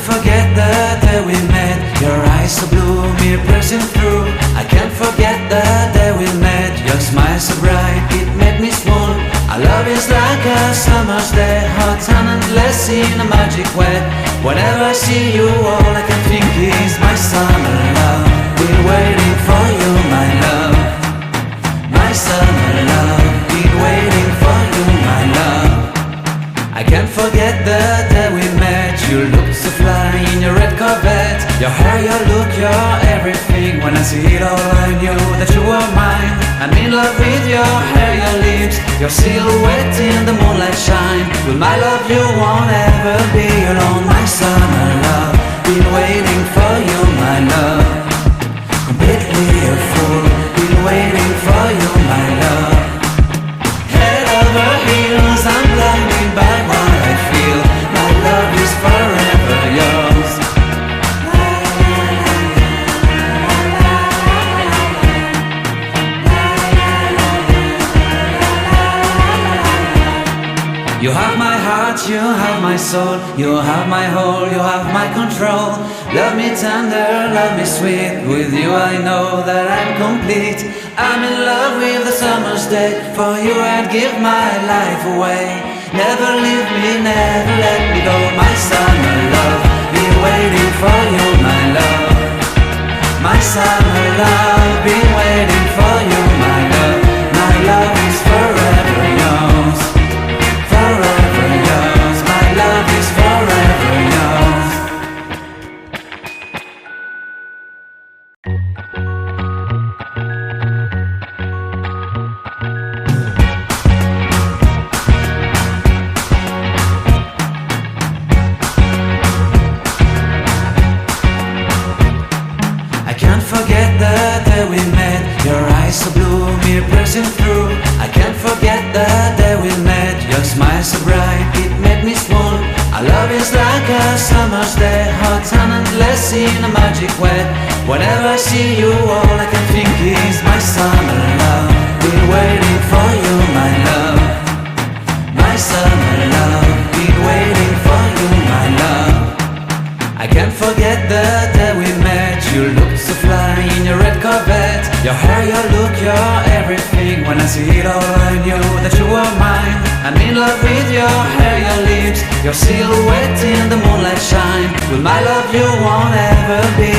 forget the day we met. Your eyes so blue, me pressing through. I can't forget the day we met. Your smile so bright, it made me swoon. Our love is like a summer's day, hot and endless in a magic way. Whenever I see you, all I can think is my summer love. Been waiting for you, my love. My summer love. Been waiting for you, my love. I can't forget the day we met. You looked so fly in your red Corvette. Your hair, your look, your everything. When I see it all, I knew that you were mine. I'm in love with your hair, your lips, your silhouette in the moonlight shine. With my love you won't ever be alone. My summer love, been waiting for you, my love. Completely a fool, been waiting for you, my love. Head over heels, I'm blinded by what I feel. My love is forever yours. You have my heart, you have my soul. You have my whole, you have my control. Love me tender, love me sweet. With you I know that I'm complete. I'm in love with the summer's day. For you I'd give my life away. Never leave me, never let me go. My summer love, been waiting for you, my love. My summer love, been waiting for you, my love. My love is forever yours. Forever yours, my love is forever yours. I can't forget the day we met. Your eyes so blue, me pressing through. I can't forget the day we met. Your smile so bright, it made me swoon. Our love is like a summer's day, hot and endless in a magic way. Whenever I see you, all I can think is my summer love. Been waiting for you, my love. My summer love, been waiting for you, my love. I can't forget the day we met. You looked so fly in your red Corvette. Your hair, your look, your everything. When I see it all, I knew that you were mine. I'm in love with your hair, your lips, your silhouette in the moonlight shine. With my love you won't ever be